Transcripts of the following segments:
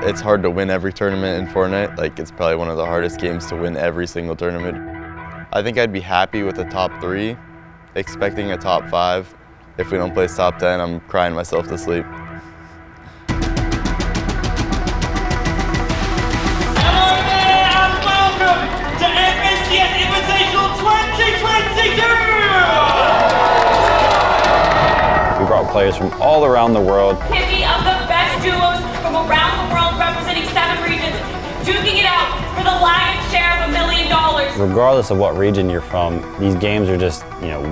It's hard to win every tournament in Fortnite. Like, it's probably one of the hardest games to win every single tournament. I think I'd be happy with a top 3, expecting a top 5. If we don't place top 10, I'm crying myself to sleep. Hello there and welcome to FNCS Invitational 2022! We brought players from all around the world. 50 of the best duos from around the world representing 7 regions, duking it out for the lion's share of $1 million. Regardless of what region you're from, these games are just,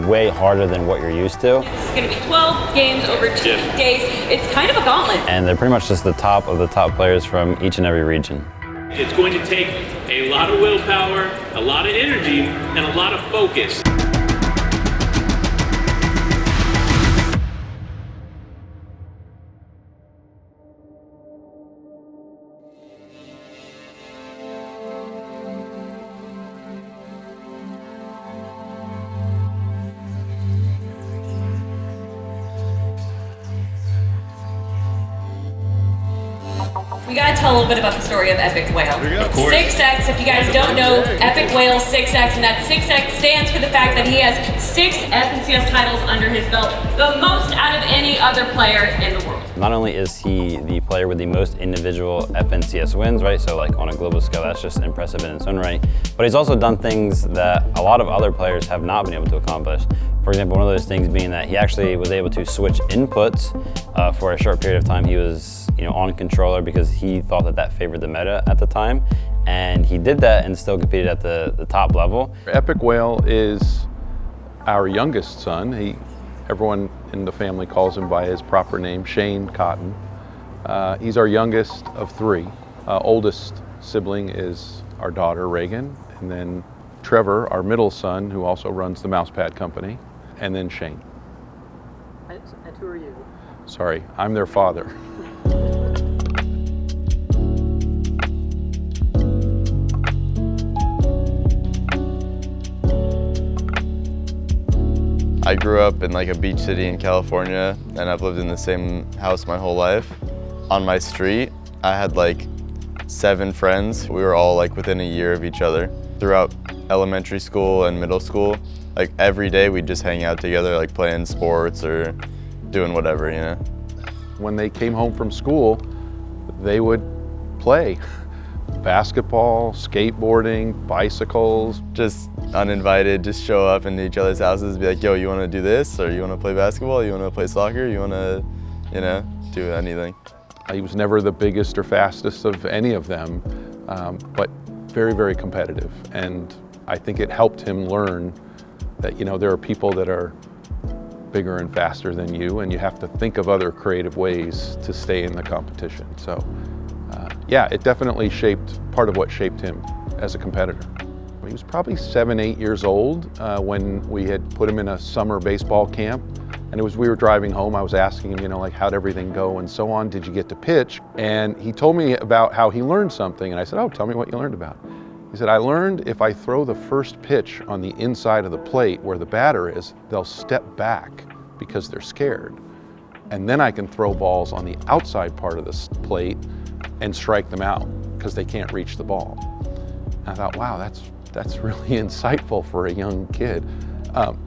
way harder than what you're used to. It's going to be 12 games over 2 days. It's kind of a gauntlet. And they're pretty much just the top of the top players from each and every region. It's going to take a lot of willpower, a lot of energy, and a lot of focus. We gotta tell a little bit about the story of EpikWhale. Of course. 6X, if you guys don't know, EpikWhale 6X, and that 6X stands for the fact that he has 6 FNCS titles under his belt, the most out of any other player in the world. Not only is he the player with the most individual FNCS wins, right? So like on a global scale, that's just impressive in its own right. But he's also done things that a lot of other players have not been able to accomplish. For example, one of those things being that he actually was able to switch inputs for a short period of time. He was on controller because he thought that favored the meta at the time. And he did that and still competed at the top level. EpikWhale is our youngest son. Everyone in the family calls him by his proper name, Shane Cotton. He's our youngest of 3. Oldest sibling is our daughter, Reagan, and then Trevor, our middle son, who also runs the Mousepad company, and then Shane. And who are you? Sorry, I'm their father. I grew up in like a beach city in California, and I've lived in the same house my whole life. On my street, I had like 7 friends. We were all like within a year of each other. Throughout elementary school and middle school, like every day we'd just hang out together, like playing sports or doing whatever, When they came home from school, they would play basketball, skateboarding, bicycles. Just uninvited, just show up in each other's houses, be like, yo, you want to do this? Or you want to play basketball? You want to play soccer? You want to, do anything? He was never the biggest or fastest of any of them, but very, very competitive. And I think it helped him learn that, there are people that are bigger and faster than you, and you have to think of other creative ways to stay in the competition. So, yeah, it definitely shaped part of what shaped him as a competitor. He was probably 7, 8 years old when we had put him in a summer baseball camp. And we were driving home, I was asking him, like, how'd everything go and so on? Did you get to pitch? And he told me about how he learned something. And I said, oh, tell me what you learned about. He said, I learned if I throw the first pitch on the inside of the plate where the batter is, they'll step back because they're scared. And then I can throw balls on the outside part of the plate and strike them out because they can't reach the ball. And I thought, wow, that's really insightful for a young kid.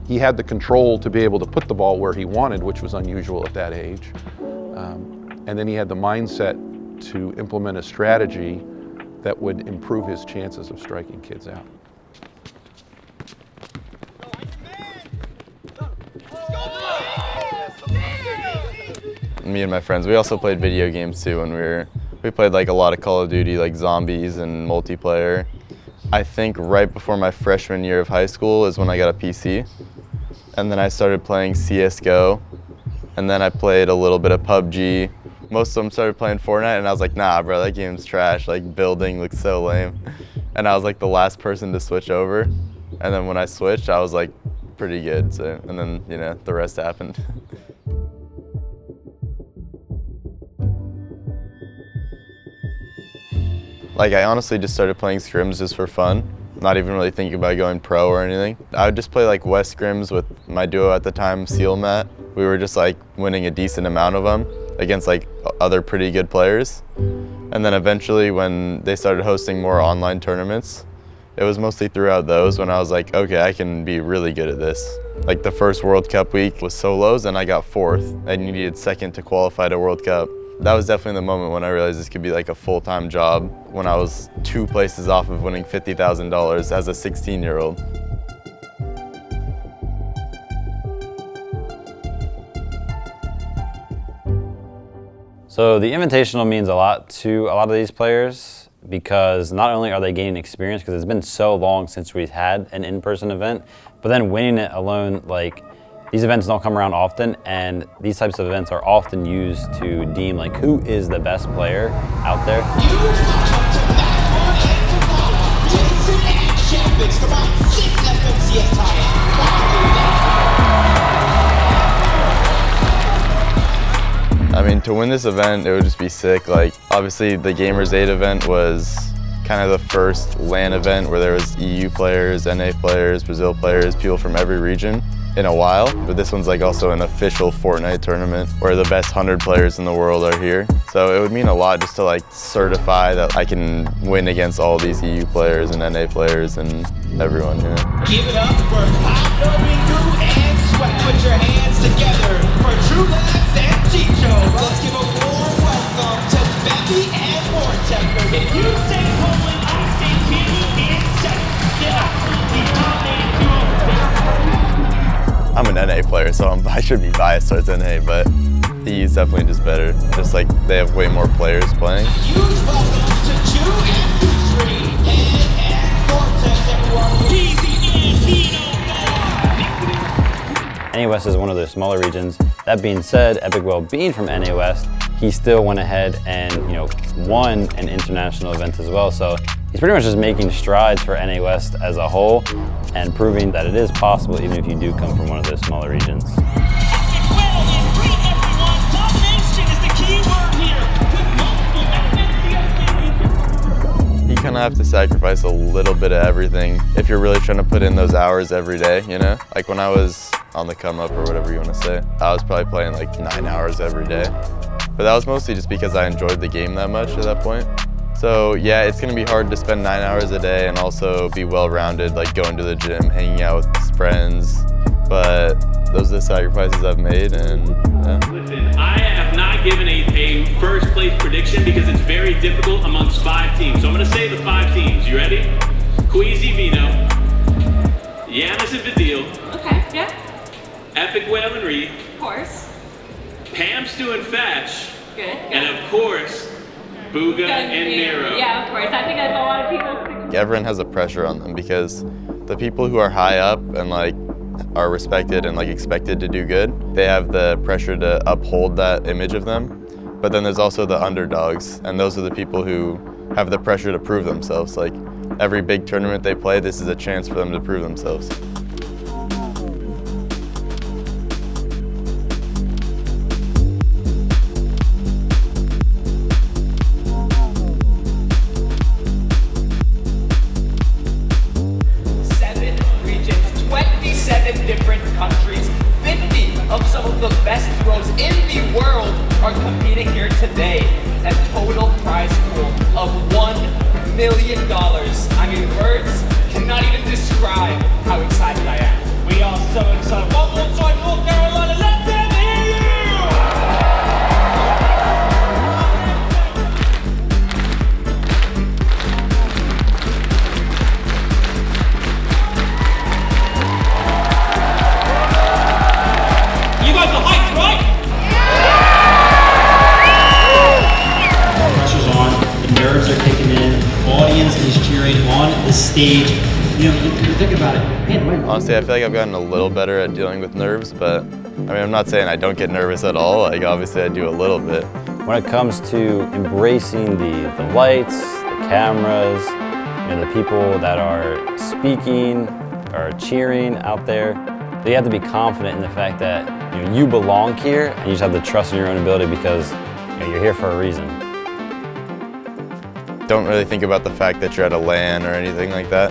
He had the control to be able to put the ball where he wanted, which was unusual at that age. And then he had the mindset to implement a strategy that would improve his chances of striking kids out. Me and my friends, we also played video games too when we played like a lot of Call of Duty, like zombies and multiplayer. I think right before my freshman year of high school is when I got a PC. And then I started playing CSGO. And then I played a little bit of PUBG. Most of them started playing Fortnite, and I was like, nah, bro, that game's trash. Like, building looks so lame. And I was like the last person to switch over. And then when I switched, I was like pretty good. So, and then, the rest happened. Like, I honestly just started playing scrims just for fun, not even really thinking about going pro or anything. I would just play like West scrims with my duo at the time, Seal Matt. We were just like winning a decent amount of them against like other pretty good players. And then eventually when they started hosting more online tournaments, it was mostly throughout those when I was like, okay, I can be really good at this. Like the first World Cup week was solos and I got 4th, and you needed 2nd to qualify to World Cup. That was definitely the moment when I realized this could be like a full-time job, when I was 2 places off of winning $50,000 as a 16-year-old. So the Invitational means a lot to a lot of these players, because not only are they gaining experience, because it's been so long since we've had an in-person event, but then winning it alone, like these events don't come around often, and these types of events are often used to deem like who is the best player out there. I mean, to win this event, it would just be sick. Like, obviously, the Gamers 8 event was kind of the first LAN event where there was EU players, NA players, Brazil players, people from every region in a while. But this one's like also an official Fortnite tournament where the best 100 players in the world are here. So it would mean a lot just to like certify that I can win against all these EU players and NA players and everyone here. Give it up for Pablo and Sweat. Put your hands together for True Labs and Chicho. Let's give a warm welcome to Beppy and Vortex. If you say Poland, I say Kenny and Seth. They're absolutely dominating. I'm an NA player, so I should be biased towards NA, but EU is definitely just better. Just like they have way more players playing. Huge welcome to Chew and Petrie and Vortex, everyone. Easy and Nino. NA West is one of the smaller regions. That being said, EpikWhale being from NA West, he still went ahead and won an international event as well. So he's pretty much just making strides for NA West as a whole and proving that it is possible even if you do come from one of those smaller regions. EpikWhale is great, everyone. Domination is the key word here. With multiple FNCS. You kind of have to sacrifice a little bit of everything if you're really trying to put in those hours every day, you know? Like when I was on the come up or whatever you want to say, I was probably playing like 9 hours every day. But that was mostly just because I enjoyed the game that much at that point. So yeah, it's gonna be hard to spend 9 hours a day and also be well-rounded, like going to the gym, hanging out with friends. But those are the sacrifices I've made, and yeah. Listen, I have not given a first place prediction because it's very difficult amongst 5 teams. So I'm gonna say the 5 teams. You ready? Queasy Vino, Yanis and Vidil, Okay, yeah, EpikWhale and Reed, of course. Pam, Stu, and Fatch, Good. and of course, Booga and Nero. Yeah, of course. I think that's a lot of people. Everyone has a pressure on them because the people who are high up and like are respected and like expected to do good, they have the pressure to uphold that image of them. But then there's also the underdogs, and those are the people who have the pressure to prove themselves. Like every big tournament they play, this is a chance for them to prove themselves. Different countries, 50 of some of the best throws in the world are competing here today. A total prize pool of $1 million. I mean, words cannot even describe how excited I am. We are so excited. One more time, North Carolina, let them hear you! Stage, you think about it. Man, honestly, I feel like I've gotten a little better at dealing with nerves, but I mean, I'm not saying I don't get nervous at all. Like, obviously, I do a little bit. When it comes to embracing the lights, the cameras, the people that are speaking or cheering out there, you have to be confident in the fact that you belong here, and you just have to trust in your own ability because you're here for a reason. Don't really think about the fact that you're at a LAN or anything like that.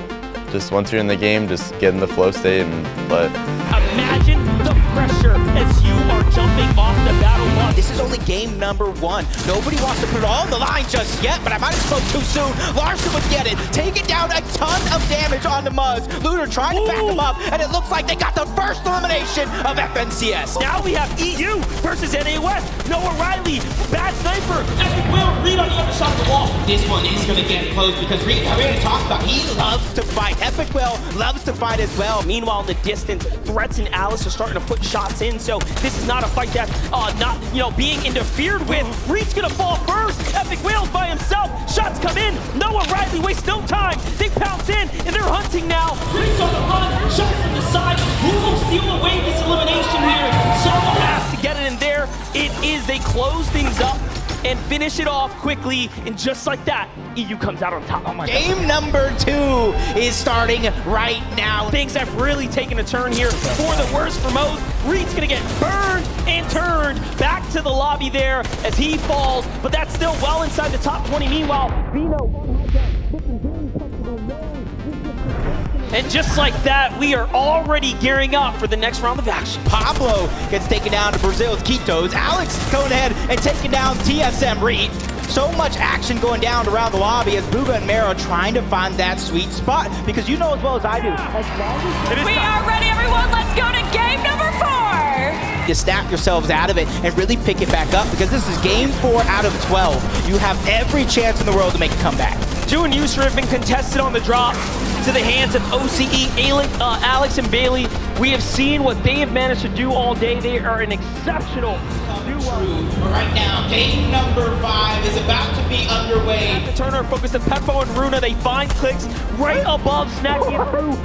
Just once you're in the game, just get in the flow state and play. Imagine the pressure as you are jumping off the battle bus. This is only game number 1. Nobody wants to put it all on the line just yet, but I might have spoke too soon. Larson would get it, taking down a ton of damage on the Muzz. Lunar trying to back him up, and it looks like they got the first elimination of FNCS. Now we have EU versus NA West. Noah Riley, bad sniper. EpikWhale, Reed on the other side of the wall. This one is going to get close because Reed, I already talked about, he loves to fight. EpikWhale loves to fight as well. Meanwhile, in the distance, Threats and Alice are starting to put shots in, so this is not a fight that's not, being interfered with. Reed's gonna fall first. EpikWhale's by himself. Shots come in. Noah Riley wastes no time. They pounce in, and they're hunting now. Reed's on the run. Shots from the side. Who will steal away this elimination here? Someone has to get it in there. It is. They close things up and finish it off quickly, and just like that, EU comes out on top. Oh my Game number 2 is starting right now. Things have really taken a turn here for the worse for most. Reed's gonna get burned and turned back to the lobby there as he falls, but that's still well inside the top 20. Meanwhile, and just like that, we are already gearing up for the next round of action. Pablo gets taken down to Brazil's Quitos. Alex going ahead and taking down TSM Reed. So much action going down around the lobby as Booga and Mero trying to find that sweet spot, because you know as well as I do. We are ready, everyone. Let's go to game number 4. You snap yourselves out of it and really pick it back up, because this is game 4 out of 12. You have every chance in the world to make a comeback. Ju and Yusra have been contested on the drop to the hands of OCE, Alex and Bailey. We have seen what they have managed to do all day. They are an exceptional duo. Right now, game number 5 is about to be underway. To turn our focus to Petfo and Runa, they find clicks right above snacking through.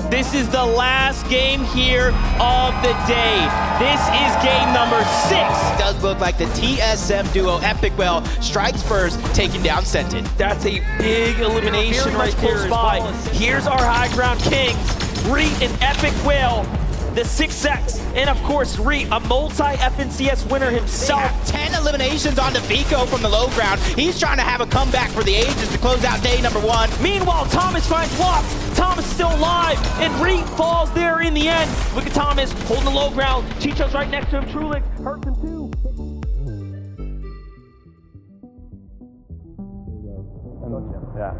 This is the last game here of the day. This is game number 6. It does look like the TSM duo EpikWhale strikes first, taking down Sentin. That's a big elimination right there. Here's our high ground kings, Reed and EpikWhale, the 6X, and of course Reed, a multi-FNCS winner himself. 10 eliminations on to Vico from the low ground. He's trying to have a comeback for the ages to close out day number 1. Meanwhile, Thomas finds Locks. Thomas still alive, and Reed falls there in the end. Look at Thomas holding the low ground. Chicho's right next to him. Trulix hurts him too. Yeah.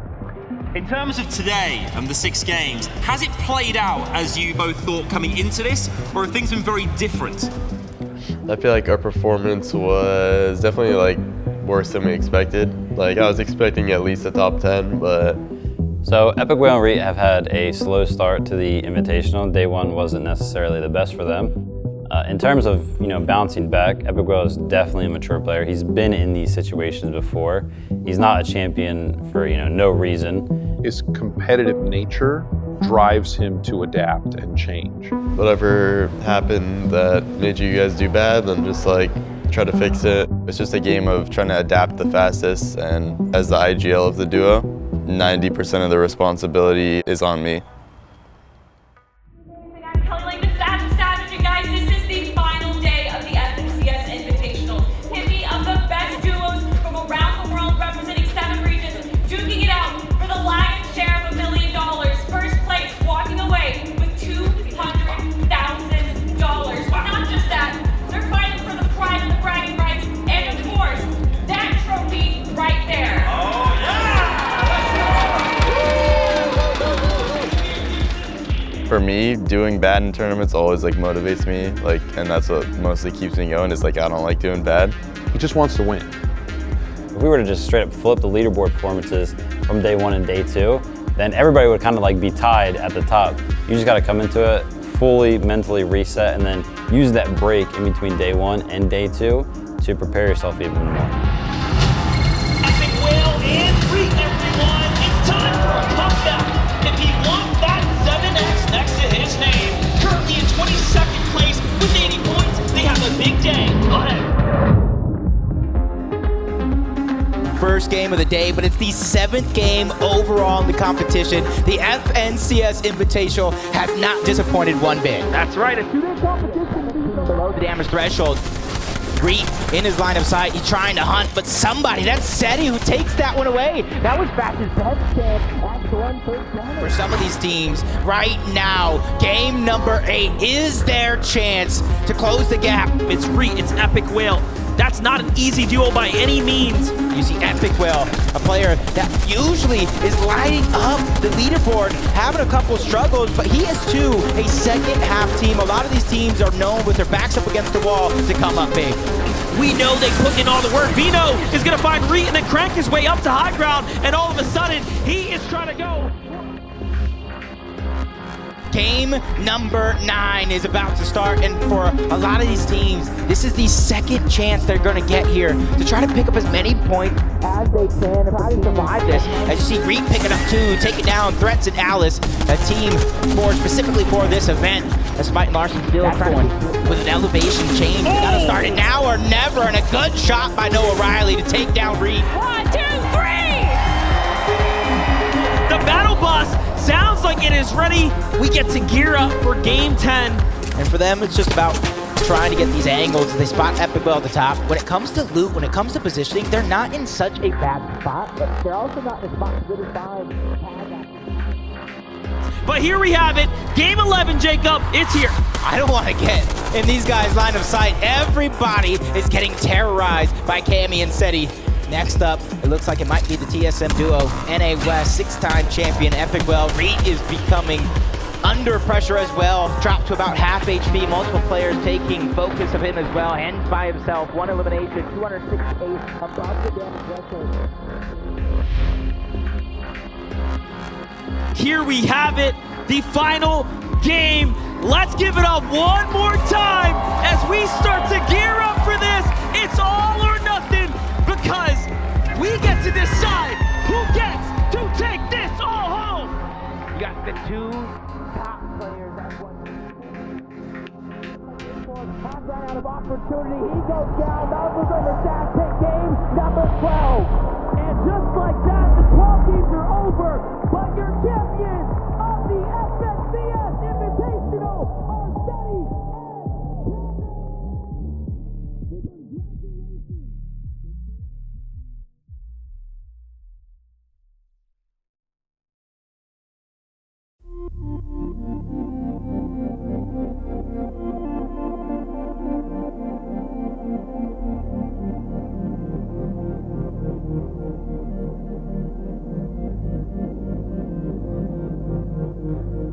In terms of today and the 6 games, has it played out as you both thought coming into this, or have things been very different? I feel like our performance was definitely like worse than we expected. Like I was expecting at least a top 10, but So EpikWhale and Reed have had a slow start to the Invitational. Day 1 wasn't necessarily the best for them. In terms of bouncing back, EpikWhale is definitely a mature player. He's been in these situations before. He's not a champion for no reason. His competitive nature drives him to adapt and change. whatever happened that made you guys do bad, then just like try to fix it. It's just a game of trying to adapt the fastest, and as the IGL of the duo, 90% of the responsibility is on me. For me, doing bad in tournaments always like motivates me, and that's what mostly keeps me going, is like I don't like doing bad. He just wants to win. If we were to just straight up flip the leaderboard performances from day 1 and day 2, then everybody would kind of like be tied at the top. You just got to come into it, fully mentally reset, and then use that break in between day 1 and day 2 to prepare yourself even more. EpikWhale and Reed, everyone. It's time for a comeback. If he wants that 7X next to his name, currently in 22nd place with 80 points, they have a big day ahead. First game of the day, but it's the 7th game overall in the competition. The FNCS Invitational has not disappointed one bit. That's right, a 2-day competition below the damage threshold. Reed in his line of sight. He's trying to hunt, but somebody, that's Seti who takes that one away. That was Fast's best chance at one first down. For some of these teams, right now, game number 8 is their chance to close the gap. It's Reed, it's EpikWhale. That's not an easy duo by any means. You see EpikWhale, a player that usually is lighting up the leaderboard, having a couple struggles, but he is too a second half team. A lot of these teams are known with their backs up against the wall to come up big. We know they put in all the work. Vino is gonna find Reed and then crank his way up to high ground, and all of a sudden, he is trying to go. Game number 9 is about to start, and for a lot of these teams, this is the second chance they're going to get here to try to pick up as many points as they can and try to survive this. As you see Reed picking up 2, taking down Threats and Alice, a team forged specifically for this event. Despite Larson still trying with an elevation change. They got to start it now or never, and a good shot by Noah Riley to take down Reed. 1, 2, 3! The battle bus sounds like it is ready. We get to gear up for game 10. And for them, it's just about trying to get these angles. They spot EpikWhale at the top. When it comes to loot, when it comes to positioning, they're not in such a bad spot, but they're also not in a spot to really find. But here we have it. Game 11, Jacob. It's here. I don't want to get in these guys' line of sight. Everybody is getting terrorized by Cammy and Seti. Next up, it looks like it might be the TSM duo, NA West, 6-time champion EpikWhale. Reed is becoming under pressure as well, dropped to about half HP. Multiple players taking focus of him as well, and by himself. 1 elimination, 268 above the damage threshold. Here we have it, the final game. Let's give it up one more time as we start to gear up for this. It's all or nothing, because we get to decide who gets to take this all home. You got the 2 top players at one. Top run out of opportunity. He goes down. Malcolm's over Sack. Take game number 12. And just like that, the 12 games are over. But your champions of the FNCS Invitational are Seti and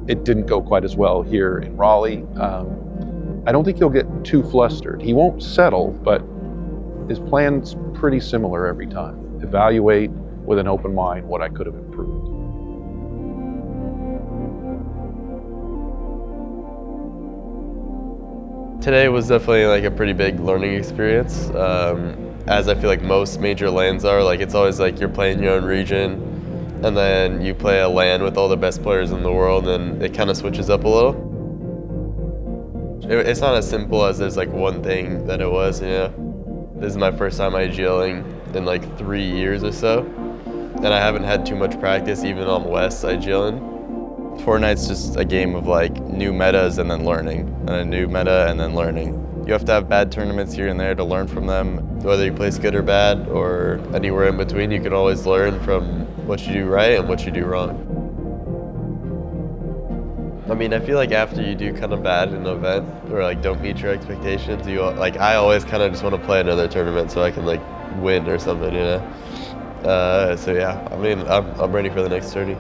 It didn't go quite as well here in Raleigh. I don't think he'll get too flustered. He won't settle, but his plan's pretty similar every time. Evaluate with an open mind what I could have improved. Today was definitely like a pretty big learning experience. As I feel like most major LANs are, like it's always like you're playing your own region, and then you play a LAN with all the best players in the world, and it kind of switches up a little. It's not as simple as there's like one thing that it was, you know. This is my first time IGLing in like 3 years or so, and I haven't had too much practice even on West IGLing. Fortnite's just a game of like new metas and then learning, and a new meta and then learning. You have to have bad tournaments here and there to learn from them. Whether you place good or bad or anywhere in between, you can always learn from what you do right and what you do wrong. I mean, I feel like after you do kind of bad in an event or like don't meet your expectations, you like I always kind of just want to play another tournament so I can like win or something, you know. So yeah, I mean, I'm ready for the next tourney.